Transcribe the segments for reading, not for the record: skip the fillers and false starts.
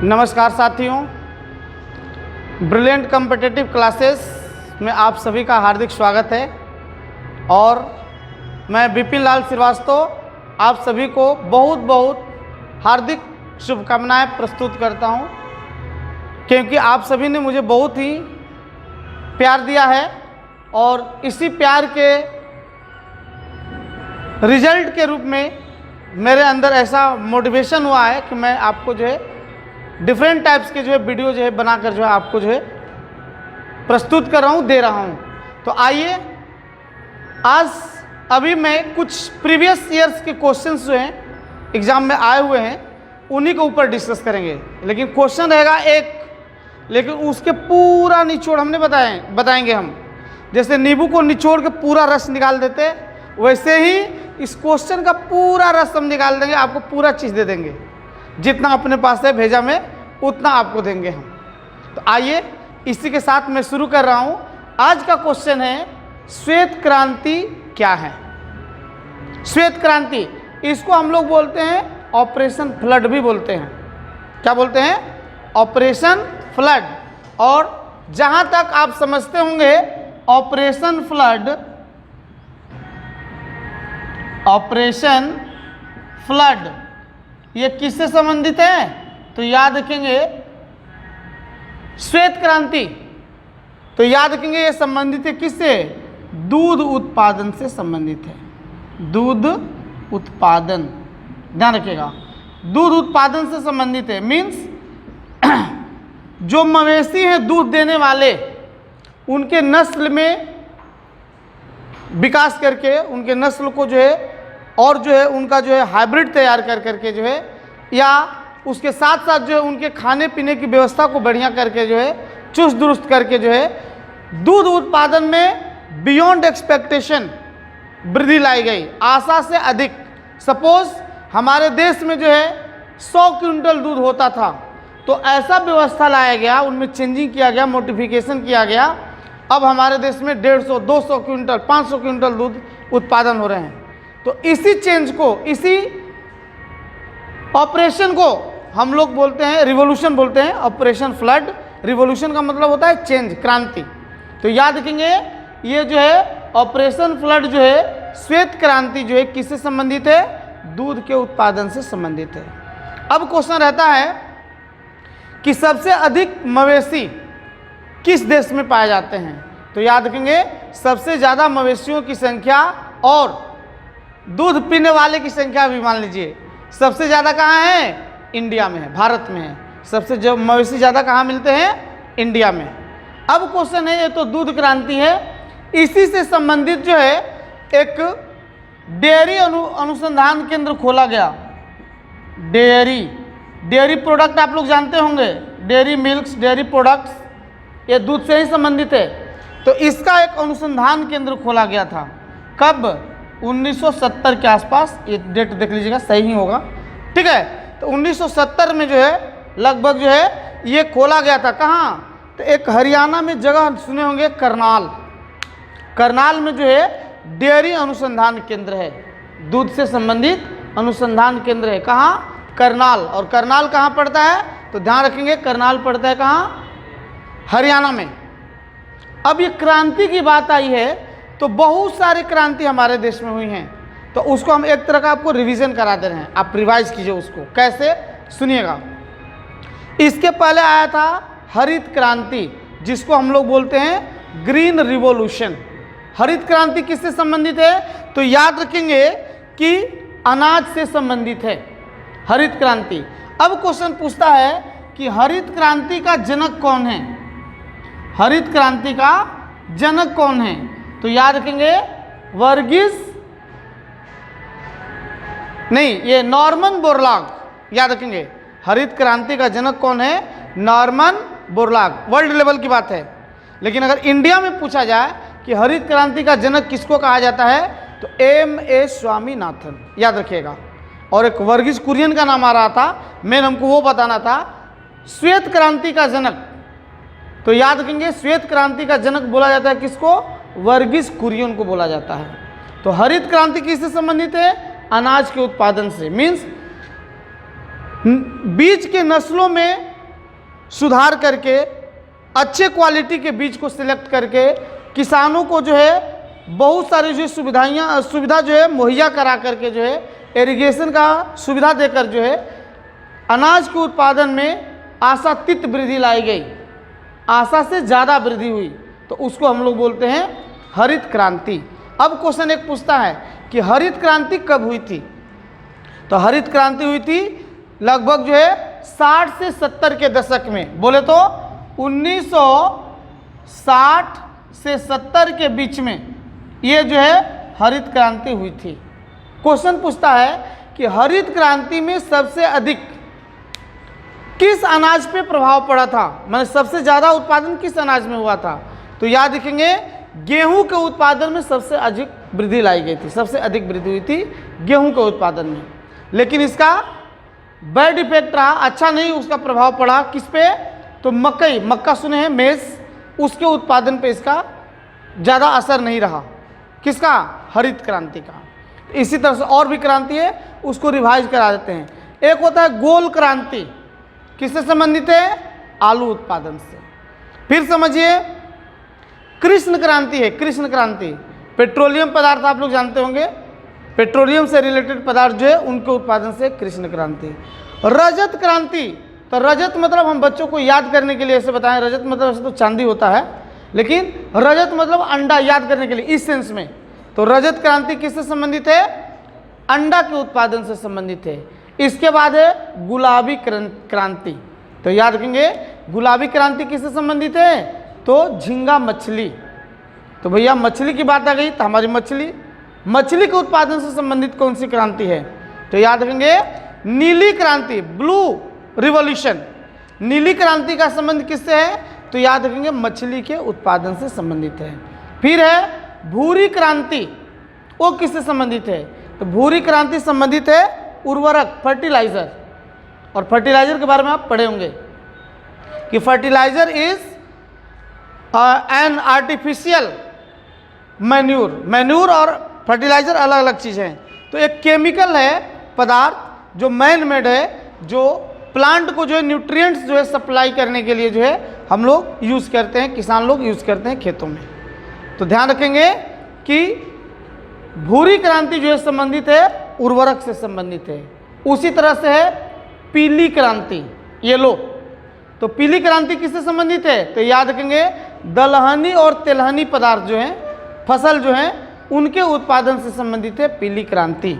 नमस्कार साथियों, brilliant competitive classes में आप सभी का हार्दिक स्वागत है। और मैं विपिन लाल श्रीवास्तव आप सभी को बहुत बहुत हार्दिक शुभकामनाएं प्रस्तुत करता हूं, क्योंकि आप सभी ने मुझे बहुत ही प्यार दिया है और इसी प्यार के रिजल्ट के रूप में मेरे अंदर ऐसा मोटिवेशन हुआ है कि मैं आपको जो है डिफरेंट टाइप्स के जो है वीडियो जो है बनाकर जो है आपको जो है प्रस्तुत कर रहा हूँ, दे रहा हूँ। तो आइए आज अभी मैं कुछ प्रीवियस ईयर्स के क्वेश्चंस जो हैं एग्ज़ाम में आए हुए हैं उन्हीं के ऊपर डिस्कस करेंगे। लेकिन क्वेश्चन रहेगा एक, लेकिन उसके पूरा निचोड़ हमने बताएंगे हम। जैसे नींबू को निचोड़ के पूरा रस निकाल देते, वैसे ही इस क्वेश्चन का पूरा रस हम निकाल देंगे, आपको पूरा चीज़ दे देंगे। जितना अपने पास है भेजा में उतना आपको देंगे हम। तो आइए इसी के साथ मैं शुरू कर रहा हूं। आज का क्वेश्चन है श्वेत क्रांति क्या है। श्वेत क्रांति, इसको हम लोग बोलते हैं ऑपरेशन फ्लड भी बोलते हैं। क्या बोलते हैं? Operation flood. और जहां तक आप समझते होंगे ऑपरेशन फ्लड ये किससे संबंधित है? तो याद रखेंगे श्वेत क्रांति, तो याद रखेंगे ये संबंधित है किससे? दूध उत्पादन से संबंधित है। दूध उत्पादन, ध्यान रखिएगा, दूध उत्पादन से संबंधित है। मीन्स जो मवेशी हैं दूध देने वाले, उनके नस्ल में विकास करके उनके नस्ल को जो है और जो है उनका जो है हाइब्रिड तैयार कर करके जो है, या उसके साथ साथ जो है उनके खाने पीने की व्यवस्था को बढ़िया करके जो है चुस्त दुरुस्त करके जो है दूध उत्पादन में बियॉन्ड एक्सपेक्टेशन वृद्धि लाई गई, आशा से अधिक। सपोज हमारे देश में जो है 100 क्विंटल दूध होता था, तो ऐसा व्यवस्था लाया गया, उनमें चेंजिंग किया गया, मॉडिफिकेशन किया गया। अब हमारे देश में 150, 200 क्विंटल, 500 क्विंटल दूध उत्पादन हो रहे हैं। तो इसी चेंज को, इसी ऑपरेशन को हम लोग बोलते हैं रिवॉल्यूशन बोलते हैं, ऑपरेशन फ्लड। रिवॉल्यूशन का मतलब होता है चेंज, क्रांति। तो याद रखेंगे ये जो है ऑपरेशन फ्लड जो है श्वेत क्रांति जो है किससे संबंधित है? दूध के उत्पादन से संबंधित है। अब क्वेश्चन रहता है कि सबसे अधिक मवेशी किस देश में पाए जाते हैं? तो याद रखेंगे सबसे ज़्यादा मवेशियों की संख्या और दूध पीने वाले की संख्या भी मान लीजिए सबसे ज़्यादा कहाँ है? इंडिया में है, भारत में है। सबसे जो मवेशी ज़्यादा कहाँ मिलते हैं? इंडिया में। अब क्वेश्चन है, ये तो दूध क्रांति है, इसी से संबंधित जो है एक डेयरी अनुसंधान केंद्र खोला गया। डेयरी प्रोडक्ट आप लोग जानते होंगे, डेयरी मिल्क्स, डेयरी प्रोडक्ट्स, ये दूध से ही संबंधित है। तो इसका एक अनुसंधान केंद्र खोला गया था। कब? 1970 के आसपास। ये डेट देख लीजिएगा, सही ही होगा, ठीक है। तो 1970 में जो है लगभग जो है ये खोला गया था। कहाँ? तो एक हरियाणा में जगह सुने होंगे, करनाल में जो है डेयरी अनुसंधान केंद्र है, दूध से संबंधित अनुसंधान केंद्र है। कहाँ? करनाल। और करनाल कहाँ पड़ता है? तो ध्यान रखेंगे करनाल पड़ता है कहाँ? हरियाणा में। अब ये क्रांति की बात आई है तो बहुत सारी क्रांति हमारे देश में हुई हैं, तो उसको हम एक तरह का आपको रिवीजन करा दे रहे हैं। आप रिवाइज कीजिए उसको। कैसे? सुनिएगा। इसके पहले आया था हरित क्रांति, जिसको हम लोग बोलते हैं ग्रीन रिवॉल्यूशन। हरित क्रांति किससे संबंधित है? तो याद रखेंगे कि अनाज से संबंधित है हरित क्रांति। अब क्वेश्चन पूछता है कि हरित क्रांति का जनक कौन है? हरित क्रांति का जनक कौन है? तो याद रखेंगे ये नॉर्मन बोरलॉग। याद रखेंगे हरित क्रांति का जनक कौन है? Norman Borlaug. वर्ल्ड लेवल की बात है। लेकिन अगर इंडिया में पूछा जाए कि हरित क्रांति का जनक किसको कहा जाता है, तो M.A. स्वामीनाथन। याद रखिएगा। और एक वर्गीज कुरियन का नाम आ रहा था, मेन हमको वो बताना था। श्वेत क्रांति का जनक, तो याद रखेंगे श्वेत क्रांति का जनक बोला जाता है किसको? वर्गीज कुरियन को बोला जाता है। तो हरित क्रांति किससे संबंधित है? अनाज के उत्पादन से। मीन्स बीज के नस्लों में सुधार करके अच्छे क्वालिटी के बीज को सिलेक्ट करके किसानों को जो है बहुत सारी जो सुविधा जो है मुहैया करा करके जो है इरिगेशन का सुविधा देकर जो है अनाज के उत्पादन में आशातीत वृद्धि लाई गई, आशा से ज़्यादा वृद्धि हुई, तो उसको हम लोग बोलते हैं हरित क्रांति। अब क्वेश्चन एक पूछता है कि हरित क्रांति कब हुई थी? तो हरित क्रांति हुई थी लगभग जो है 60 से 70 के दशक में, बोले तो 1960 से 70 के बीच में ये जो है हरित क्रांति हुई थी। क्वेश्चन पूछता है कि हरित क्रांति में सबसे अधिक किस अनाज पे प्रभाव पड़ा था, मतलब सबसे ज़्यादा उत्पादन किस अनाज में हुआ था? तो याद रखेंगे गेहूं के उत्पादन में सबसे अधिक वृद्धि लाई गई थी, सबसे अधिक वृद्धि हुई थी गेहूं के उत्पादन में। लेकिन इसका बैड इफेक्ट रहा, अच्छा नहीं उसका प्रभाव पड़ा किस पे? तो मकई, मक्का सुने हैं, मेज, उसके उत्पादन पे इसका ज़्यादा असर नहीं रहा। किसका? हरित क्रांति का। इसी तरह से और भी क्रांति है, उसको रिवाइज करा देते हैं। एक होता है गोल क्रांति, किससे संबंधित है? आलू उत्पादन से। फिर समझिए कृष्ण क्रांति है, कृष्ण क्रांति पेट्रोलियम पदार्थ आप लोग जानते होंगे, पेट्रोलियम से रिलेटेड पदार्थ जो है उनके उत्पादन से कृष्ण क्रांति। रजत क्रांति, तो रजत मतलब हम बच्चों को याद करने के लिए ऐसे बताएं, रजत मतलब ऐसे तो चांदी होता है, लेकिन रजत मतलब अंडा, याद करने के लिए इस सेंस में। तो रजत क्रांति किससे संबंधित है? अंडा के उत्पादन से संबंधित है। इसके बाद है गुलाबी क्रांति, तो याद रखेंगे गुलाबी क्रांति किससे संबंधित है? तो झींगा मछली। तो भैया मछली की बात आ गई तो हमारी मछली के उत्पादन से संबंधित कौन सी क्रांति है? तो याद रखेंगे नीली क्रांति, ब्लू रिवॉल्यूशन। नीली क्रांति का संबंध किससे है? तो याद रखेंगे मछली के उत्पादन से संबंधित है। फिर है भूरी क्रांति, वो किससे संबंधित है? तो भूरी क्रांति संबंधित है उर्वरक, फर्टिलाइजर। और फर्टिलाइजर के बारे में आप पढ़े होंगे कि fertiliser is an artificial manure और फर्टिलाइजर अलग अलग चीज़ें हैं। तो एक केमिकल है पदार्थ जो मैन मेड है, जो प्लांट को जो है न्यूट्रिएंट्स जो है सप्लाई करने के लिए जो है हम लोग यूज़ करते हैं, किसान लोग यूज़ करते हैं खेतों में। तो ध्यान रखेंगे कि भूरी क्रांति जो है संबंधित है उर्वरक से संबंधित है। उसी तरह से है पीली क्रांति, येलो। तो पीली क्रांति किससे संबंधित है? तो याद रखेंगे दलहनी और तेलहनी पदार्थ जो हैं, फसल जो हैं, उनके उत्पादन से संबंधित है पीली क्रांति।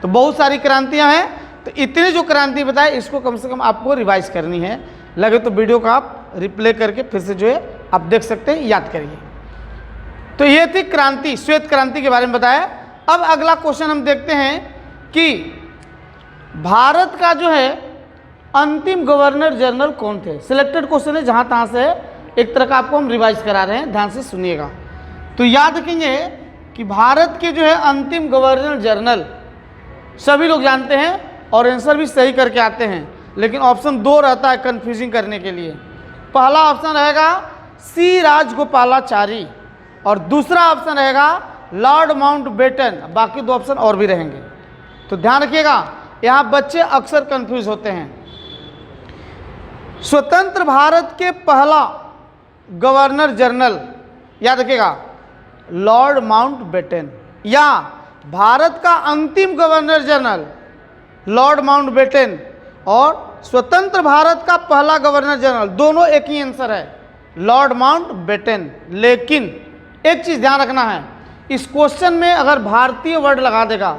तो बहुत सारी क्रांतियां हैं, तो इतनी जो क्रांति बताए इसको कम से कम आपको रिवाइज करनी है। लगे तो वीडियो को आप रिप्ले करके फिर से जो है आप देख सकते हैं, याद करिए। तो ये थी क्रांति, श्वेत क्रांति के बारे में बताया। अब अगला क्वेश्चन हम देखते हैं कि भारत का जो है अंतिम गवर्नर जनरल कौन थे? सिलेक्टेड क्वेश्चन है, जहाँ तहाँ से एक तरह का आपको हम रिवाइज करा रहे हैं, ध्यान से सुनिएगा। तो याद रखेंगे कि भारत के जो है अंतिम गवर्नर जनरल सभी लोग जानते हैं और आंसर भी सही करके आते हैं, लेकिन ऑप्शन 2 रहता है कंफ्यूजिंग करने के लिए। पहला ऑप्शन रहेगा सी राजगोपालाचारी और दूसरा ऑप्शन रहेगा लॉर्ड माउंटबेटन, बाकी 2 ऑप्शन और भी रहेंगे। तो ध्यान रखिएगा, यहाँ बच्चे अक्सर कंफ्यूज होते हैं। स्वतंत्र भारत के पहला गवर्नर जनरल याद रखिएगा लॉर्ड माउंटबेटन, या भारत का अंतिम गवर्नर जनरल लॉर्ड माउंटबेटन और स्वतंत्र भारत का पहला गवर्नर जनरल, दोनों एक ही आंसर है, लॉर्ड माउंटबेटन। लेकिन एक चीज़ ध्यान रखना है, इस क्वेश्चन में अगर भारतीय वर्ड लगा देगा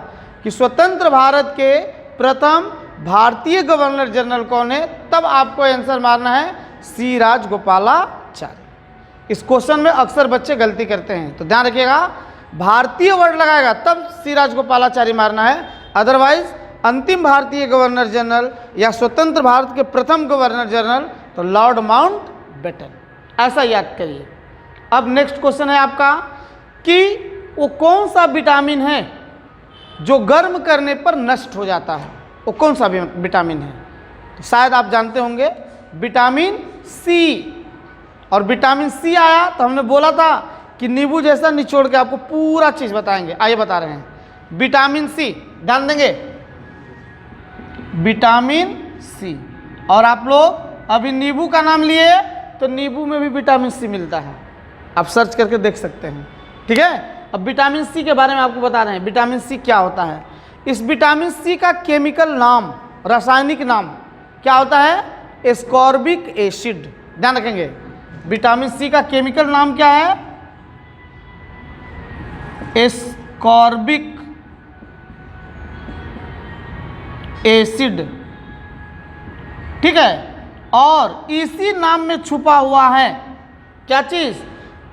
कि स्वतंत्र भारत के प्रथम भारतीय गवर्नर जनरल कौन है, तब आपको आंसर मारना है सी राजगोपालाचारी। इस क्वेश्चन में अक्सर बच्चे गलती करते हैं, तो ध्यान रखिएगा भारतीय वर्ड लगाएगा तब सी राजगोपालाचारी मारना है, अदरवाइज अंतिम भारतीय गवर्नर जनरल या स्वतंत्र भारत के प्रथम गवर्नर जनरल तो लॉर्ड माउंटबेटन, ऐसा याद करिए। अब नेक्स्ट क्वेश्चन है आपका कि वो कौन सा विटामिन है जो गर्म करने पर नष्ट हो जाता है? वो कौन सा विटामिन है? तो शायद आप जानते होंगे विटामिन सी। और विटामिन सी आया तो हमने बोला था कि नींबू जैसा निचोड़ के आपको पूरा चीज़ बताएंगे। आइए बता रहे हैं, विटामिन सी ध्यान देंगे, विटामिन सी। और आप लोग अभी नींबू का नाम लिए तो नींबू में भी विटामिन सी मिलता है, आप सर्च करके देख सकते हैं। ठीक है, अब विटामिन सी के बारे में आपको बता रहे हैं, विटामिन सी क्या होता है। इस विटामिन सी का केमिकल नाम, रासायनिक नाम क्या होता है? Ascorbic acid. ध्यान रखेंगे, विटामिन सी का केमिकल नाम क्या है? Ascorbic acid. ठीक है, और इसी नाम में छुपा हुआ है क्या चीज?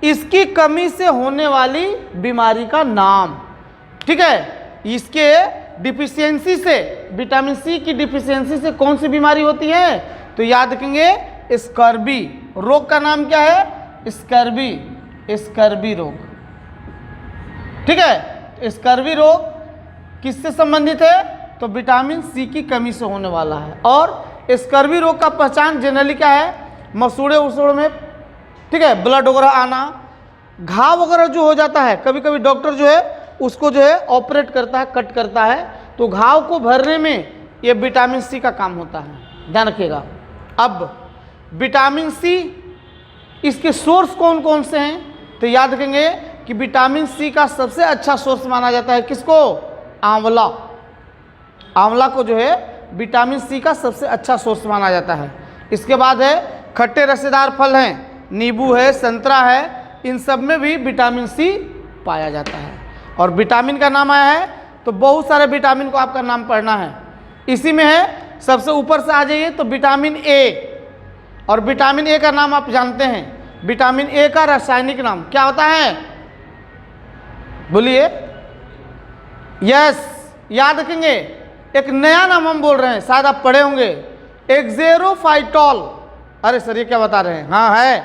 इसकी कमी से होने वाली बीमारी का नाम। ठीक है, इसके डिफिशियंसी से, विटामिन सी की डिफिशियंसी से कौन सी बीमारी होती है? तो याद रखेंगे स्कर्वी। रोग का नाम क्या है? स्कर्वी, स्कर्वी रोग। ठीक है, स्कर्वी रोग किससे संबंधित है? तो विटामिन सी की कमी से होने वाला है। और स्कर्वी रोग का पहचान जनरली क्या है? मसूड़े उसड़े में, ठीक है, ब्लड वगैरह आना, घाव वगैरह जो हो जाता है, कभी कभी डॉक्टर जो है उसको जो है ऑपरेट करता है, कट करता है, तो घाव को भरने में ये विटामिन सी का काम होता है। ध्यान रखिएगा। अब विटामिन सी, इसके सोर्स कौन कौन से हैं? तो याद रखेंगे कि विटामिन सी का सबसे अच्छा सोर्स माना जाता है किसको? आंवला। आंवला को जो है विटामिन सी का सबसे अच्छा सोर्स माना जाता है। इसके बाद है खट्टे रसेदार फल हैं, नींबू है, संतरा है, इन सब में भी विटामिन सी पाया जाता है। और विटामिन का नाम आया है तो बहुत सारे विटामिन को आपका नाम पढ़ना है। इसी में है, सबसे ऊपर से आ जाइए तो विटामिन ए। और विटामिन ए का नाम आप जानते हैं, विटामिन ए का रासायनिक नाम क्या होता है? बोलिए। यस, याद रखेंगे, एक नया नाम हम बोल रहे हैं, शायद आप पढ़े होंगे, एक्सेरोफाइटॉल। अरे सर ये क्या बता रहे हैं? हाँ है,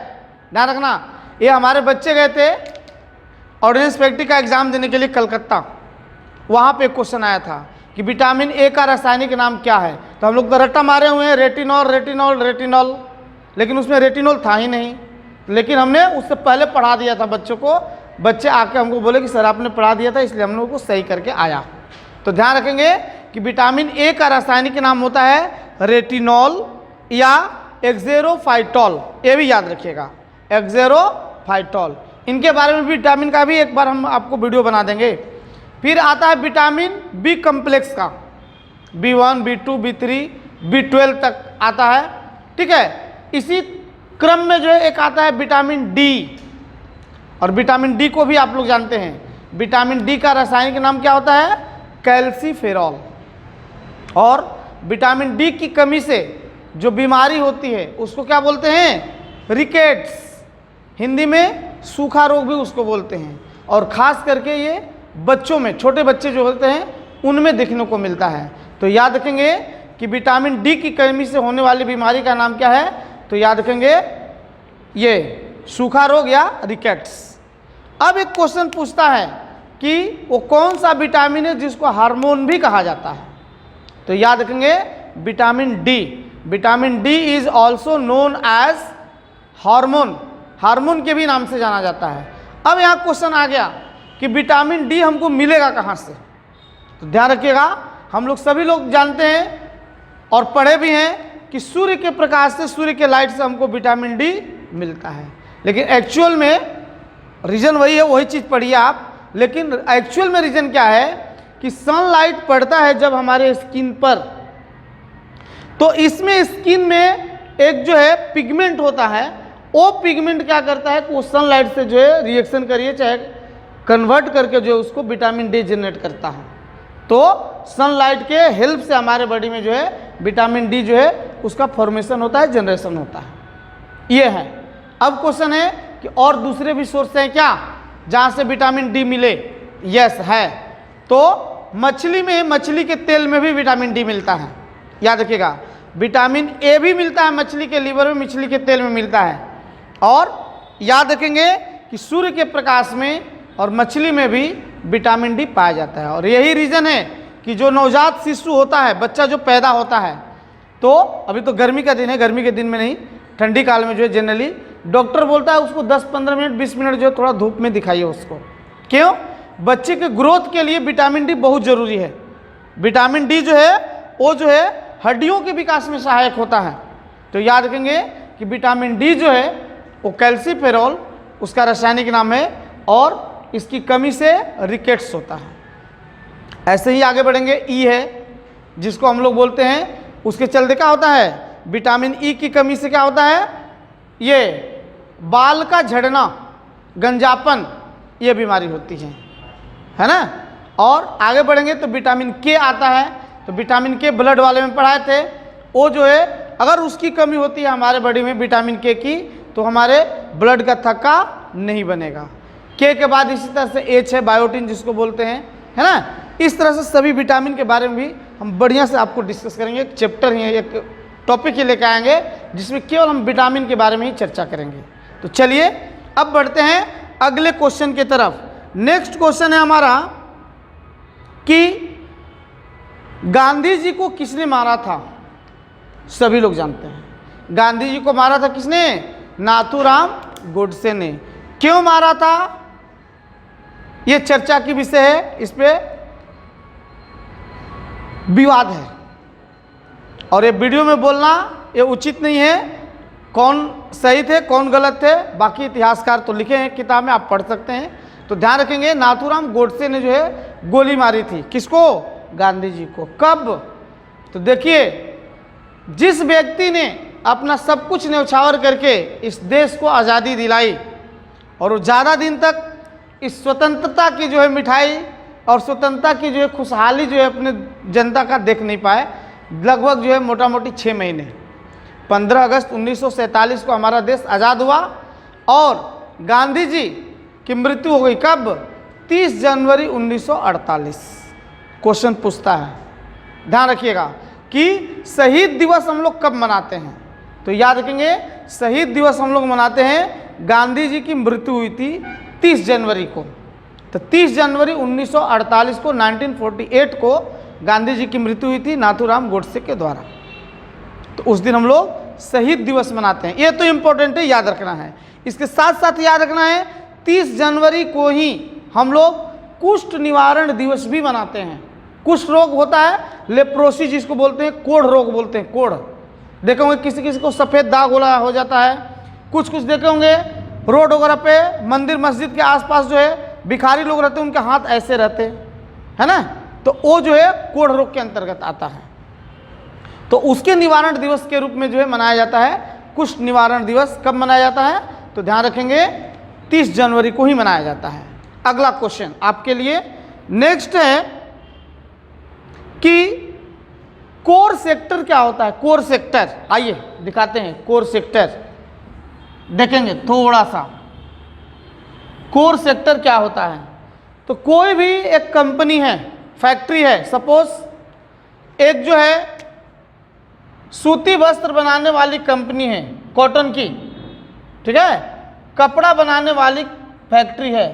ध्यान रखना। ये हमारे बच्चे गए थे ऑर्डिनेंस फैक्ट्री का एग्जाम देने के लिए कलकत्ता, वहाँ पे क्वेश्चन आया था कि विटामिन ए का रासायनिक नाम क्या है। तो हम लोग तो रट्टा मारे हुए हैं, रेटिनॉल रेटिनॉल रेटिनॉल, लेकिन उसमें रेटिनॉल था ही नहीं। लेकिन हमने उससे पहले पढ़ा दिया था बच्चों को। बच्चे आके हमको बोले कि सर आपने पढ़ा दिया था, इसलिए हम लोग को सही करके आया। तो ध्यान रखेंगे कि विटामिन ए का रासायनिक नाम होता है रेटिनॉल या एक्सेरोफाइटॉल। ये भी याद रखिएगा, एक्सेरोफाइटॉल। इनके बारे में विटामिन का भी एक बार हम आपको वीडियो बना देंगे। फिर आता है विटामिन बी कम्प्लेक्स का, B1, B2, B3, B12 तक आता है। ठीक है, इसी क्रम में जो है एक आता है विटामिन डी। और विटामिन डी को भी आप लोग जानते हैं, विटामिन डी का रासायनिक नाम क्या होता है? कैल्सीफेरॉल। और विटामिन डी की कमी से जो बीमारी होती है उसको क्या बोलते हैं? रिकेट्स। हिंदी में सूखा रोग भी उसको बोलते हैं। और ख़ास करके ये बच्चों में, छोटे बच्चे जो होते हैं उनमें देखने को मिलता है। तो याद रखेंगे कि विटामिन डी की कमी से होने वाली बीमारी का नाम क्या है? तो याद रखेंगे ये सूखा रोग या रिकेट्स। अब एक क्वेश्चन पूछता है कि वो कौन सा विटामिन है जिसको हार्मोन भी कहा जाता है? तो याद रखेंगे vitamin D. Vitamin D is also known as hormone, hormone के भी नाम से जाना जाता है। अब यहाँ क्वेश्चन आ गया कि विटामिन डी हमको मिलेगा कहाँ से? तो ध्यान रखिएगा, हम लोग सभी लोग जानते हैं और पढ़े भी हैं कि सूर्य के प्रकाश से, सूर्य के लाइट से हमको विटामिन डी मिलता है। लेकिन एक्चुअल में रीज़न वही है, वही चीज़ पढ़िए आप। लेकिन एक्चुअल में रीज़न क्या है कि सनलाइट पड़ता है जब हमारे स्किन पर, तो इसमें स्किन में एक जो है पिगमेंट होता है, वो पिगमेंट क्या करता है कि वो सनलाइट से जो है रिएक्शन करिए, चाहे कन्वर्ट करके जो है उसको विटामिन डी जनरेट करता है। तो सनलाइट के हेल्प से हमारे बॉडी में जो है विटामिन डी जो है उसका फॉर्मेशन होता है, जनरेशन होता है। ये है। अब क्वेश्चन है कि और दूसरे भी सोर्स हैं क्या जहाँ से विटामिन डी मिले? यस है। तो मछली में, मछली के तेल में भी विटामिन डी मिलता है। याद रखिएगा, विटामिन ए भी मिलता है मछली के लीवर में, मछली के तेल में मिलता है। और याद रखेंगे कि सूर्य के प्रकाश में और मछली में भी विटामिन डी पाया जाता है। और यही रीज़न है कि जो नवजात शिशु होता है, बच्चा जो पैदा होता है, तो अभी तो गर्मी का दिन है, गर्मी के दिन में नहीं, ठंडी काल में जो है जनरली डॉक्टर बोलता है उसको 10-15 मिनट 20 मिनट जो है थोड़ा धूप में दिखाइए उसको। क्यों? बच्चे के ग्रोथ के लिए विटामिन डी बहुत ज़रूरी है। विटामिन डी जो है वो जो है हड्डियों के विकास में सहायक होता है। तो याद रखेंगे कि विटामिन डी जो है वो कैल्सीफेरॉल उसका रासायनिक नाम है और इसकी कमी से रिकेट्स होता है। ऐसे ही आगे बढ़ेंगे। ई है जिसको हम लोग बोलते हैं, उसके चलते क्या होता है, विटामिन ई की कमी से क्या होता है, ये बाल का झड़ना, गंजापन, ये बीमारी होती है ना। और आगे बढ़ेंगे तो विटामिन के आता है। तो विटामिन के ब्लड वाले में पढ़ाए थे, वो जो है अगर उसकी कमी होती है हमारे बॉडी में विटामिन के की, तो हमारे ब्लड का थक्का नहीं बनेगा। के बाद इसी तरह से एच है, बायोटिन जिसको बोलते हैं, है ना। इस तरह से सभी विटामिन के बारे में भी हम बढ़िया से आपको डिस्कस करेंगे। एक चैप्टर ही, एक टॉपिक ही लेकर आएंगे जिसमें केवल हम विटामिन के बारे में ही चर्चा करेंगे। तो चलिए अब बढ़ते हैं अगले क्वेश्चन की तरफ। नेक्स्ट क्वेश्चन है हमारा कि गांधी जी को किसने मारा था। सभी लोग जानते हैं गांधी जी को मारा था किसने, नाथूराम गोडसे ने। क्यों मारा था, यह चर्चा की विषय है, इस पे विवाद है और ये वीडियो में बोलना ये उचित नहीं है। कौन सही थे कौन गलत थे, बाकी इतिहासकार तो लिखे हैं किताब में, आप पढ़ सकते हैं। तो ध्यान रखेंगे नाथूराम गोडसे ने जो है गोली मारी थी, किसको, गांधी जी को। कब, तो देखिए जिस व्यक्ति ने अपना सब कुछ न्यौछावर करके इस देश को आज़ादी दिलाई और वो ज़्यादा दिन तक इस स्वतंत्रता की जो है मिठाई और स्वतंत्रता की जो है खुशहाली जो है अपने जनता का देख नहीं पाए, लगभग जो है मोटा मोटी 6 महीने। 15 अगस्त 1947 को हमारा देश आज़ाद हुआ और गांधी जी की मृत्यु हो गई कब, 30 जनवरी 1948। क्वेश्चन पूछता है, ध्यान रखिएगा कि शहीद दिवस हम लोग कब मनाते हैं। तो याद रखेंगे शहीद दिवस हम लोग मनाते हैं, गांधी जी की मृत्यु हुई थी 30 जनवरी को। तो 30 जनवरी 1948 को 1948 को गांधी जी की मृत्यु हुई थी नाथूराम गोडसे के द्वारा। तो उस दिन हम लोग शहीद दिवस मनाते हैं। ये तो इम्पोर्टेंट है, याद रखना है। इसके साथ साथ याद रखना है 30 जनवरी को ही हम लोग कुष्ठ निवारण दिवस भी मनाते हैं। कुष्ठ रोग होता है, लेप्रोसी जिसको बोलते हैं, कोढ़ रोग बोलते हैं। कोढ़ देखे होंगे किसी किसी को सफ़ेद दाग हो जाता है, कुछ देखे होंगे रोड वगैरह पे, मंदिर मस्जिद के आसपास जो है भिखारी लोग रहते हैं, उनके हाथ ऐसे रहते है ना। तो वो जो है कोढ़ रोग के अंतर्गत आता है। तो उसके निवारण दिवस के रूप में जो है मनाया जाता है। कुष्ठ निवारण दिवस कब मनाया जाता है, तो ध्यान रखेंगे 30 जनवरी को ही मनाया जाता है। अगला क्वेश्चन आपके लिए नेक्स्ट है कि कोर सेक्टर क्या होता है। कोर सेक्टर, आइए दिखाते हैं। कोर सेक्टर देखेंगे थोड़ा सा, कोर सेक्टर क्या होता है। तो कोई भी एक कंपनी है, फैक्ट्री है, सपोज एक जो है सूती वस्त्र बनाने वाली कंपनी है, कॉटन की, ठीक है, कपड़ा बनाने वाली फैक्ट्री है।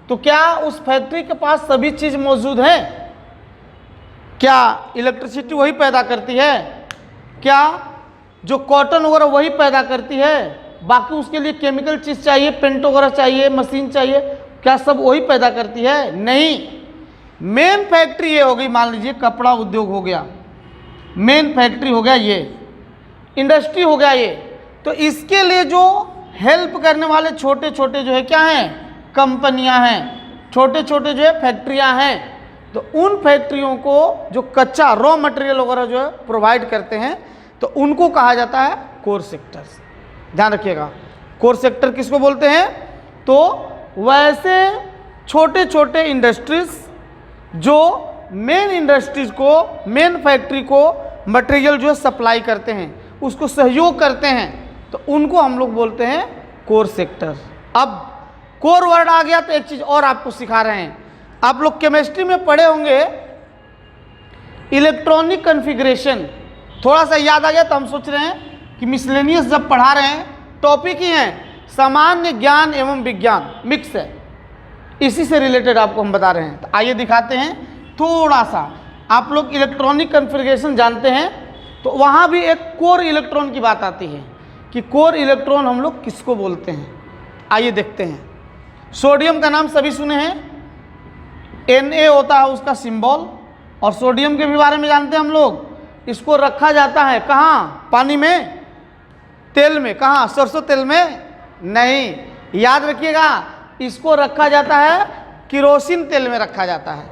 तो क्या उस फैक्ट्री के पास सभी चीज़ मौजूद है? क्या इलेक्ट्रिसिटी वही पैदा करती है? क्या जो कॉटन वगैरह वही पैदा करती है? बाकी उसके लिए केमिकल चीज़ चाहिए, पेंट वगैरह चाहिए, मशीन चाहिए, क्या सब वही पैदा करती है? नहीं। मेन फैक्ट्री ये हो गई, मान लीजिए कपड़ा उद्योग हो गया, मेन फैक्ट्री हो गया, ये इंडस्ट्री हो गया ये। तो इसके लिए जो हेल्प करने वाले छोटे छोटे जो है क्या हैं, कंपनियां हैं, छोटे छोटे जो है फैक्ट्रियां हैं। तो उन फैक्ट्रियों को जो कच्चा रॉ मटेरियल वगैरह जो है प्रोवाइड करते हैं, तो उनको कहा जाता है कोर सेक्टर्स। ध्यान रखिएगा, कोर सेक्टर किसको बोलते हैं? तो वैसे छोटे छोटे इंडस्ट्रीज जो मेन इंडस्ट्रीज को, मेन फैक्ट्री को मटेरियल जो है सप्लाई करते हैं, उसको सहयोग करते हैं, तो उनको हम लोग बोलते हैं कोर सेक्टर। अब कोर वर्ड आ गया तो एक चीज़ और आपको सिखा रहे हैं। आप लोग केमिस्ट्री में पढ़े होंगे इलेक्ट्रॉनिक कॉन्फ़िगरेशन, थोड़ा सा याद आ गया तो हम सोच रहे हैं कि मिसलेनियस जब पढ़ा रहे हैं, टॉपिक ही है सामान्य ज्ञान एवं विज्ञान, मिक्स है, इसी से रिलेटेड आपको हम बता रहे हैं। तो आइए दिखाते हैं थोड़ा सा। आप लोग इलेक्ट्रॉनिक कॉन्फ़िगरेशन जानते हैं, तो वहाँ भी एक कोर इलेक्ट्रॉन की बात आती है कि कोर इलेक्ट्रॉन हम लोग किसको बोलते हैं। आइए देखते हैं। सोडियम का नाम सभी सुने हैं, Na होता है उसका सिंबल, और सोडियम के भी बारे में जानते हैं हम लोग। इसको रखा जाता है कहाँ, पानी में, तेल में। कहाँ? सरसों तेल में नहीं, याद रखिएगा, इसको रखा जाता है किरोसिन तेल में रखा जाता है,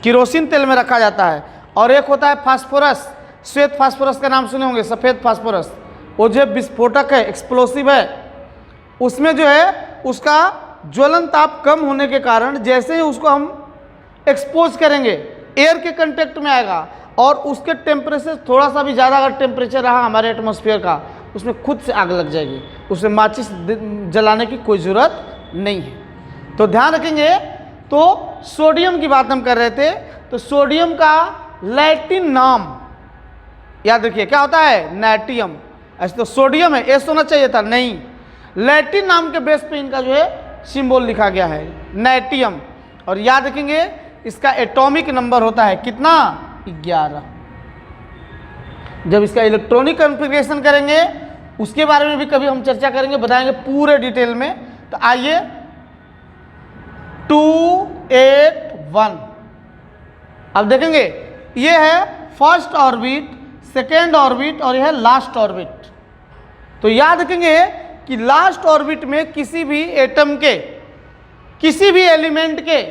किरोसिन तेल में रखा जाता है। और एक होता है फास्फोरस, श्वेत फास्फोरस का नाम सुने होंगे, सफ़ेद फास्फोरस, वो जो विस्फोटक है, एक्सप्लोसिव है। उसमें जो है उसका ज्वलन ताप कम होने के कारण जैसे ही उसको हम एक्सपोज करेंगे, एयर के कंटेक्ट में आएगा और उसके टेम्परेचर थोड़ा सा भी ज़्यादा अगर टेम्परेचर रहा हमारे एटमॉस्फेयर का, उसमें खुद से आग लग जाएगी, उसमें माचिस जलाने की कोई ज़रूरत नहीं है। तो ध्यान रखेंगे। तो सोडियम की बात हम कर रहे थे, तो सोडियम का लैटिन नाम याद रखिए, क्या होता है? नाइटियम। ऐसे तो सोडियम है, एस होना चाहिए था, नहीं, लैटिन नाम के बेस पे इनका जो है सिंबल लिखा गया है, नाइटियम। और याद रखेंगे इसका एटॉमिक नंबर होता है कितना? 11। जब इसका इलेक्ट्रॉनिक कॉन्फ़िगरेशन करेंगे उसके बारे में भी कभी हम चर्चा करेंगे, बताएंगे पूरे डिटेल में। तो आइए 281 अब देखेंगे, ये है फर्स्ट ऑर्बिट, सेकेंड ऑर्बिट और यह है लास्ट ऑर्बिट। तो याद रखेंगे कि लास्ट ऑर्बिट में किसी भी एटम के, किसी भी एलिमेंट के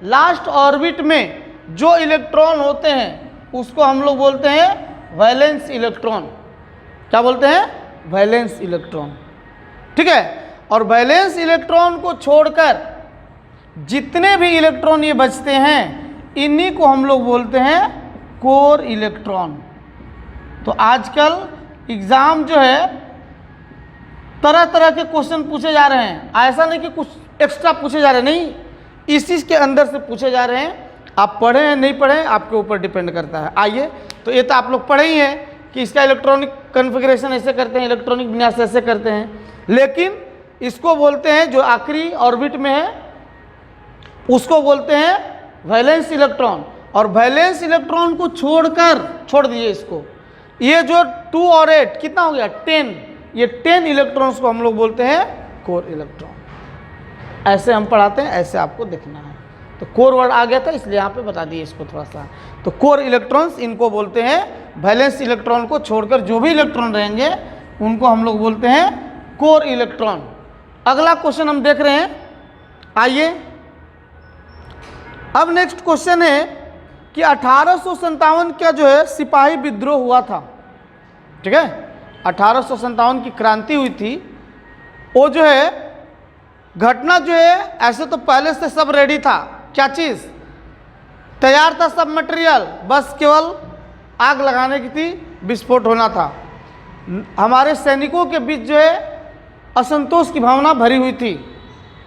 लास्ट ऑर्बिट में जो इलेक्ट्रॉन होते हैं उसको हम लोग बोलते हैं वैलेंस इलेक्ट्रॉन। क्या बोलते हैं? Valence electron. ठीक है। और वैलेंस इलेक्ट्रॉन को छोड़कर जितने भी इलेक्ट्रॉन ये बचते हैं इन्हीं को हम लोग बोलते हैं कोर इलेक्ट्रॉन। तो आजकल एग्ज़ाम जो है तरह तरह के क्वेश्चन पूछे जा रहे हैं, ऐसा नहीं कि कुछ एक्स्ट्रा पूछे जा रहे हैं, नहीं, इसी के अंदर से पूछे जा रहे हैं। आप पढ़े हैं नहीं पढ़े आपके ऊपर डिपेंड करता है। आइए, तो ये तो आप लोग पढ़े ही हैं कि इसका इलेक्ट्रॉनिक कॉन्फ़िगरेशन ऐसे करते हैं, इलेक्ट्रॉनिक विन्यास ऐसे करते हैं, लेकिन इसको बोलते हैं जो आखिरी ऑर्बिट में है उसको बोलते हैं वैलेंस इलेक्ट्रॉन। और वैलेंस इलेक्ट्रॉन को छोड़ दीजिए इसको, ये जो 2 और 8 कितना हो गया? 10, ये 10 इलेक्ट्रॉन्स को हम लोग बोलते हैं कोर इलेक्ट्रॉन। ऐसे हम पढ़ाते हैं, ऐसे आपको देखना है। तो कोर वर्ड आ गया था इसलिए यहाँ पे बता दिए इसको थोड़ा सा। तो कोर इलेक्ट्रॉन्स इनको बोलते हैं, वैलेंस इलेक्ट्रॉन को छोड़कर जो भी इलेक्ट्रॉन रहेंगे उनको हम लोग बोलते हैं कोर इलेक्ट्रॉन। अगला क्वेश्चन हम देख रहे हैं, आइए। अब नेक्स्ट क्वेश्चन है कि 1857 का जो है सिपाही विद्रोह हुआ था। ठीक है, 1857 की क्रांति हुई थी। वो जो है घटना जो है ऐसे तो पहले से सब रेडी था, क्या चीज़ तैयार था, सब मटेरियल, बस केवल आग लगाने की थी, विस्फोट होना था। हमारे सैनिकों के बीच जो है असंतोष की भावना भरी हुई थी।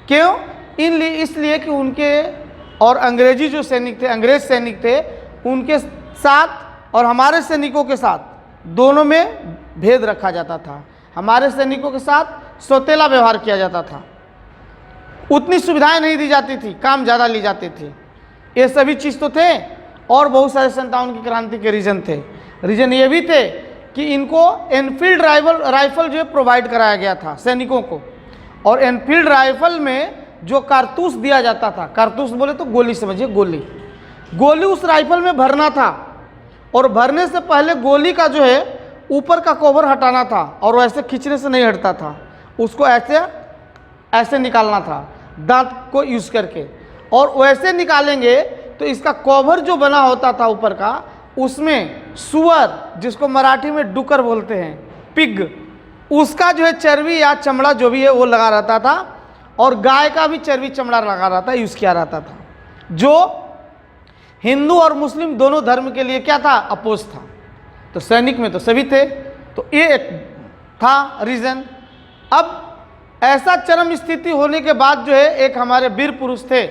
क्यों? इसलिए कि उनके और अंग्रेजी जो सैनिक थे, अंग्रेज सैनिक थे, उनके साथ और हमारे सैनिकों के साथ दोनों में भेद रखा जाता था। हमारे सैनिकों के साथ सौतेला व्यवहार किया जाता था, उतनी सुविधाएं नहीं दी जाती थी, काम ज़्यादा ली जाती थी। ये सभी चीज़ तो थे और बहुत सारे 57 की क्रांति के रीज़न थे। रीज़न ये भी थे कि इनको एनफील्ड राइफल जो है प्रोवाइड कराया गया था सैनिकों को। और एनफील्ड राइफल में जो कारतूस दिया जाता था, कारतूस बोले तो गोली समझिए, गोली उस राइफल में भरना था और भरने से पहले गोली का जो है ऊपर का कवर हटाना था और वैसे खींचने से नहीं हटता था, उसको ऐसे निकालना था दांत को यूज़ करके। और वैसे निकालेंगे तो इसका कवर जो बना होता था ऊपर का, उसमें सुअर, जिसको मराठी में डुकर बोलते हैं, पिग, उसका जो है चर्बी या चमड़ा जो भी है वो लगा रहता था और गाय का भी चर्बी चमड़ा लगा रहता, यूज़ किया रहता था, जो हिंदू और मुस्लिम दोनों धर्म के लिए क्या था? अपोज था। तो सैनिक में तो सभी थे, तो ये एक था रीज़न। अब ऐसा चरम स्थिति होने के बाद जो है एक हमारे वीर पुरुष थे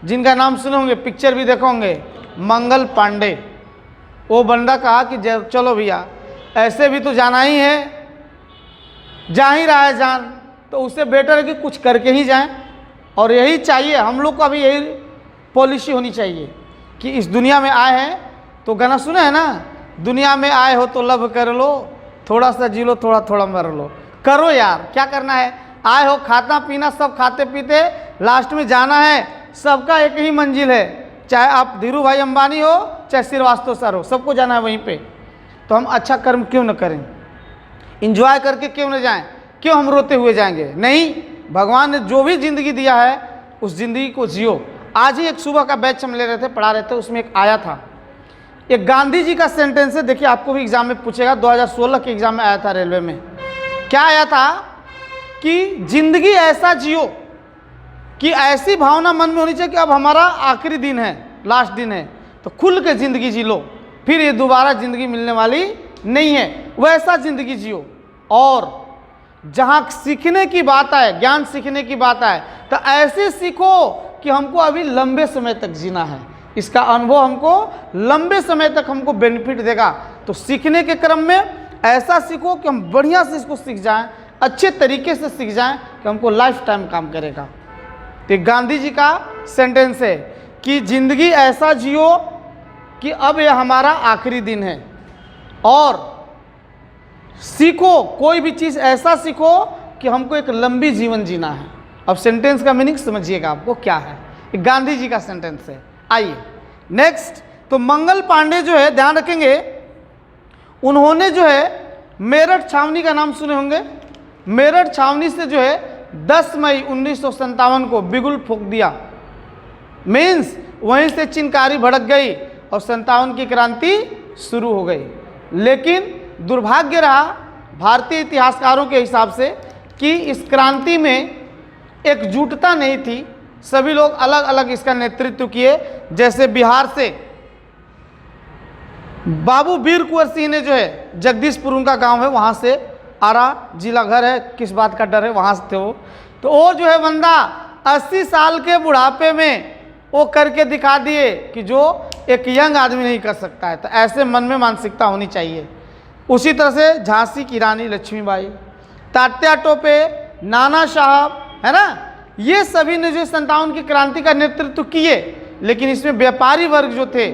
जिनका नाम सुने होंगे, पिक्चर भी देखो होंगे, मंगल पांडे। वो बंदा कहा कि चलो भैया ऐसे भी तो जाना ही है, जा ही रहा है जान, तो उससे बेटर है कि कुछ करके ही जाएं। और यही चाहिए हम लोग को, अभी यही पॉलिसी होनी चाहिए कि इस दुनिया में आए हैं, तो गाना सुने है ना, दुनिया में आए हो तो लब कर लो, थोड़ा सा जी लो, थोड़ा थोड़ा मर लो। करो यार, क्या करना है, आए हो खाना पीना सब खाते पीते, लास्ट में जाना है, सबका एक ही मंजिल है, चाहे आप धीरू भाई अंबानी हो चाहे श्रीवास्तव सर हो, सबको जाना है वहीं पे। तो हम अच्छा कर्म क्यों न करें, इंजॉय करके क्यों न जाएं, क्यों हम रोते हुए जाएंगे? नहीं, भगवान ने जो भी ज़िंदगी दिया है उस ज़िंदगी को जियो। आज ही एक सुबह का बैच हम ले रहे थे, पढ़ा रहे थे, उसमें एक आया था, एक गांधी जी का सेंटेंस है, देखिए आपको भी एग्जाम में पूछेगा, 2016 के एग्जाम में आया था रेलवे में। क्या आया था कि जिंदगी ऐसा जियो कि ऐसी भावना मन में होनी चाहिए कि अब हमारा आखिरी दिन है, लास्ट दिन है, तो खुल के ज़िंदगी जी लो, फिर ये दोबारा ज़िंदगी मिलने वाली नहीं है, वैसा ज़िंदगी जियो। और जहाँ सीखने की बात आए, ज्ञान सीखने की बात आए, तो ऐसे सीखो कि हमको अभी लंबे समय तक जीना है, इसका अनुभव हमको लंबे समय तक हमको बेनिफिट देगा। तो सीखने के क्रम में ऐसा सीखो कि हम बढ़िया से इसको सीख जाएं, अच्छे तरीके से सीख जाएं कि हमको लाइफ टाइम काम करेगा। तो गांधी जी का सेंटेंस है कि ज़िंदगी ऐसा जियो कि अब ये हमारा आखिरी दिन है, और सीखो कोई भी चीज़ ऐसा सीखो कि हमको एक लंबी जीवन जीना है। अब सेंटेंस का मीनिंग समझिएगा आपको क्या है, ये गांधी जी का सेंटेंस है। आइए नेक्स्ट, तो मंगल पांडे जो है, ध्यान रखेंगे, उन्होंने जो है मेरठ छावनी का नाम सुने होंगे। मेरठ छावनी से जो है 10 मई 1957 को बिगुल फूंक दिया, मीन्स वहीं से चिनकारी भड़क गई और 57 की क्रांति शुरू हो गई। लेकिन दुर्भाग्य रहा भारतीय इतिहासकारों के हिसाब से कि इस क्रांति में एकजुटता नहीं थी, सभी लोग अलग अलग इसका नेतृत्व किए। जैसे बिहार से बाबू वीर कुंवर सिंह ने जो है, जगदीशपुर उनका गांव है, वहाँ से आरा जिला घर है, किस बात का डर है, वहाँ से थे वो। तो वो जो है बंदा 80 साल के बुढ़ापे में वो करके दिखा दिए कि जो एक यंग आदमी नहीं कर सकता है। तो ऐसे मन में मानसिकता होनी चाहिए। उसी तरह से झांसी की रानी लक्ष्मीबाई, तात्या टोपे, नाना साहब, है ना, ये सभी ने जो 57 की क्रांति का नेतृत्व किए। लेकिन इसमें व्यापारी वर्ग जो थे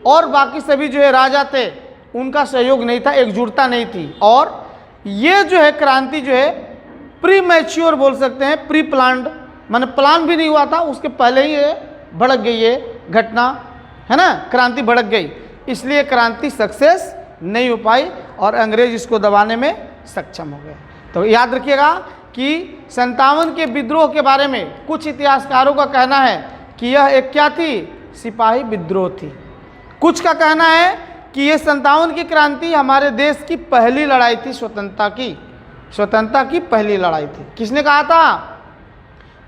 और बाकी सभी जो है राजा थे, उनका सहयोग नहीं था, एकजुटता नहीं थी। और ये जो है क्रांति जो है प्री मैच्योर बोल सकते हैं, प्री प्लान्ड, माने प्लान भी नहीं हुआ था, उसके पहले ही ये भड़क गई ये घटना, है ना, क्रांति भड़क गई। इसलिए क्रांति सक्सेस नहीं हो पाई और अंग्रेज इसको दबाने में सक्षम हो गए। तो याद रखिएगा कि 57 के विद्रोह के बारे में कुछ इतिहासकारों का कहना है कि यह एक क्या थी, सिपाही विद्रोह थी। कुछ का कहना है कि ये 57 की क्रांति हमारे देश की पहली लड़ाई थी, स्वतंत्रता की पहली लड़ाई थी। किसने कहा था?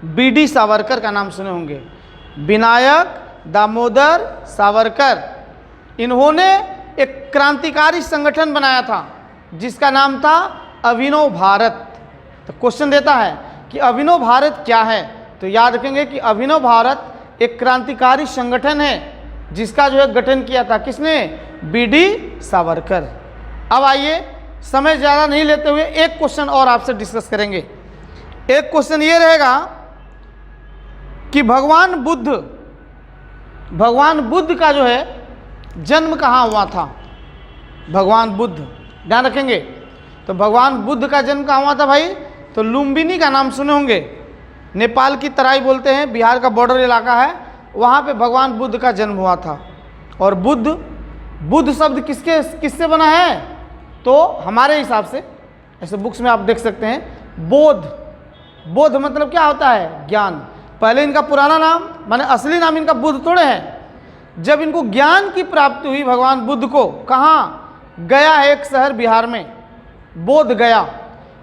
बीडी सावरकर का नाम सुने होंगे, विनायक दामोदर सावरकर। इन्होंने एक क्रांतिकारी संगठन बनाया था जिसका नाम था अभिनव भारत। तो क्वेश्चन देता है कि अभिनव भारत क्या है? तो याद रखेंगे कि अभिनव भारत एक क्रांतिकारी संगठन है जिसका जो है गठन किया था किसने? बीडी सावरकर। अब आइए, समय ज़्यादा नहीं लेते हुए एक क्वेश्चन और आपसे डिस्कस करेंगे। एक क्वेश्चन ये रहेगा कि भगवान बुद्ध का जो है जन्म कहाँ हुआ था? भगवान बुद्ध, ध्यान रखेंगे। तो भगवान बुद्ध का जन्म कहाँ हुआ था भाई? तो लुम्बिनी का नाम सुने होंगे, नेपाल की तराई बोलते हैं, बिहार का बॉर्डर इलाका है, वहाँ पे भगवान बुद्ध का जन्म हुआ था। और बुद्ध शब्द किससे बना है? तो हमारे हिसाब से, ऐसे बुक्स में आप देख सकते हैं, बोध मतलब क्या होता है? ज्ञान। पहले इनका पुराना नाम, माने असली नाम इनका बुद्ध थोड़े है। जब इनको ज्ञान की प्राप्ति हुई भगवान बुद्ध को, कहाँ? गया है एक शहर बिहार में, बोध गया,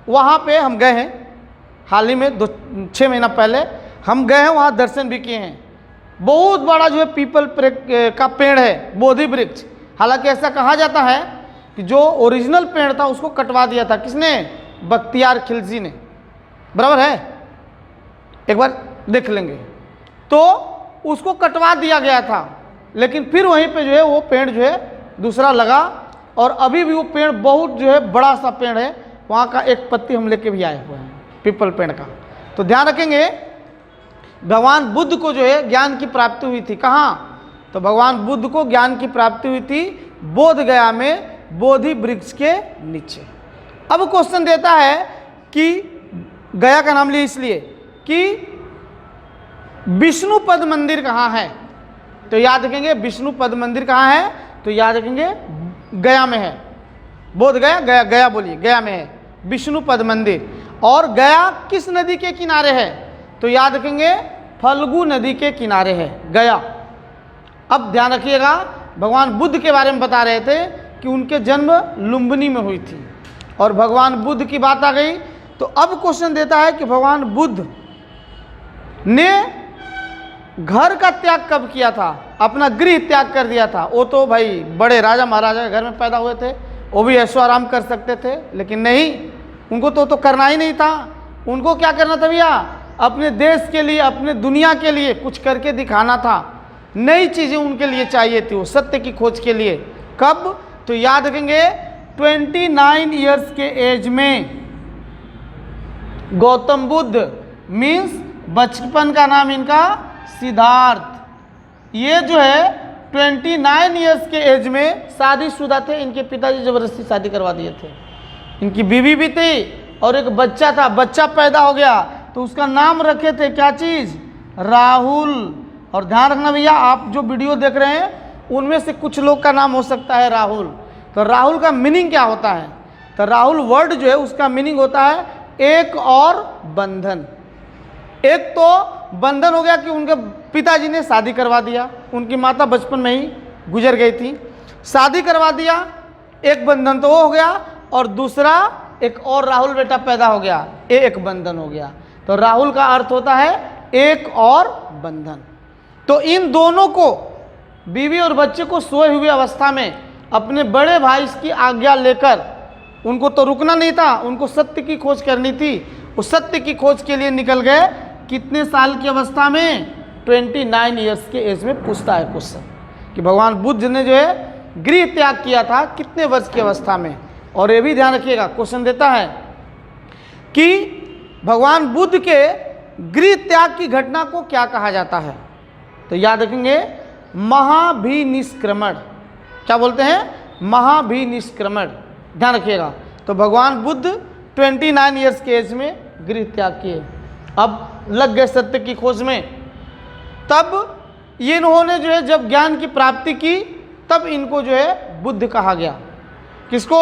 वहाँ पे हम गए हैं हाल ही में, 6 महीना पहले हम गए हैं, वहाँ दर्शन भी किए हैं। बहुत बड़ा जो है पीपल का पेड़ है, बोधि वृक्ष। हालांकि ऐसा कहा जाता है कि जो ओरिजिनल पेड़ था उसको कटवा दिया था किसने? बख्तियार खिलजी ने। बराबर है, एक बार देख लेंगे। तो उसको कटवा दिया गया था, लेकिन फिर वहीं पे जो है वो पेड़ जो है दूसरा लगा, और अभी भी वो पेड़ बहुत जो है बड़ा सा पेड़ है, वहाँ का एक पत्ती हम लेके भी आए हुए हैं पीपल पेड़ का। तो ध्यान रखेंगे, भगवान बुद्ध को जो है ज्ञान की प्राप्ति हुई थी, कहाँ? तो भगवान बुद्ध को ज्ञान की प्राप्ति हुई थी बोध गया में, बोधि वृक्ष के नीचे। अब क्वेश्चन देता है कि गया का नाम लिया इसलिए कि विष्णुपद मंदिर कहाँ है? तो याद रखेंगे विष्णुपद मंदिर कहाँ है? तो याद रखेंगे गया में है। बोध गया, गया बोलिए, गया में है। विष्णुपद मंदिर। और गया किस नदी के किनारे है? तो याद रखेंगे फल्गु नदी के किनारे है गया। अब ध्यान रखिएगा, भगवान बुद्ध के बारे में बता रहे थे कि उनके जन्म लुम्बिनी में हुई थी, और भगवान बुद्ध की बात आ गई। तो अब क्वेश्चन देता है कि भगवान बुद्ध ने घर का त्याग कब किया था, अपना गृह त्याग कर दिया था? वो तो भाई बड़े राजा महाराजा के घर में पैदा हुए थे, वो भी ऐशो आराम कर सकते थे, लेकिन नहीं, उनको तो करना ही नहीं था। उनको क्या करना था भैया? अपने देश के लिए, अपने दुनिया के लिए कुछ करके दिखाना था। नई चीज़ें उनके लिए चाहिए थी, वो सत्य की खोज के लिए। कब? तो याद रखेंगे 29 ईयर्स के एज में गौतम बुद्ध, मीन्स बचपन का नाम इनका सिद्धार्थ, ये जो है 29 ईयर्स के एज में शादीशुदा थे। इनके पिताजी जबरदस्ती शादी करवा दिए थे। इनकी बीवी भी थी और एक बच्चा था, बच्चा पैदा हो गया तो उसका नाम रखे थे क्या चीज़? राहुल। और ध्यान रखना भैया, आप जो वीडियो देख रहे हैं उनमें से कुछ लोग का नाम हो सकता है राहुल। तो राहुल का मीनिंग क्या होता है? तो राहुल वर्ड जो है उसका मीनिंग होता है एक और बंधन। एक तो बंधन हो गया कि उनके पिताजी ने शादी करवा दिया, उनकी माता बचपन में ही गुजर गई थी, शादी करवा दिया, एक बंधन तो वो हो गया, और दूसरा एक और राहुल बेटा पैदा हो गया, ये एक बंधन हो गया। तो राहुल का अर्थ होता है एक और बंधन। तो इन दोनों को, बीवी और बच्चे को सोए हुए अवस्था में अपने बड़े भाई की आज्ञा लेकर, उनको तो रुकना नहीं था, उनको सत्य की खोज करनी थी। उस सत्य की खोज के लिए निकल गए। कितने साल की अवस्था में? 29 ईयर्स के एज में पूछता है क्वेश्चन कि भगवान बुद्ध ने जो है गृह त्याग किया था कितने वर्ष की अवस्था में। और ये भी ध्यान रखिएगा, क्वेश्चन देता है कि भगवान बुद्ध के गृह त्याग की घटना को क्या कहा जाता है? तो याद रखेंगे महाभिनिष्क्रमण। क्या बोलते हैं? महाभिनिष्क्रमण। ध्यान रखिएगा। तो भगवान बुद्ध 29 ईयर्स के एज में गृह त्याग किए, अब लग गए सत्य की खोज में। तब ये इन्होंने जो है जब ज्ञान की प्राप्ति की, तब इनको जो है बुद्ध कहा गया। किसको?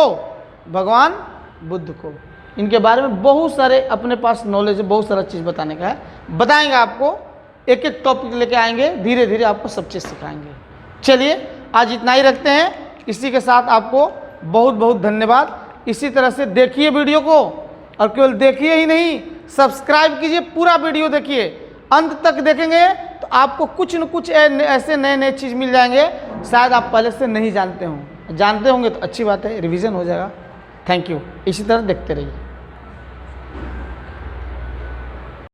भगवान बुद्ध को। इनके बारे में बहुत सारे अपने पास नॉलेज है, बहुत सारा चीज़ बताने का है, बताएंगे आपको, एक एक टॉपिक लेके आएंगे, धीरे धीरे आपको सब चीज़ सिखाएंगे। चलिए आज इतना ही रखते हैं। इसी के साथ आपको बहुत बहुत धन्यवाद। इसी तरह से देखिए वीडियो को, और केवल देखिए ही नहीं, सब्सक्राइब कीजिए, पूरा वीडियो देखिए, अंत तक देखेंगे तो आपको कुछ न कुछ ऐसे नए नए चीज़ मिल जाएंगे, शायद आप पहले से नहीं जानते हों। जानते होंगे तो अच्छी बात है, रिवीजन हो जाएगा। Thank you. इसी तरह देखते रहिए।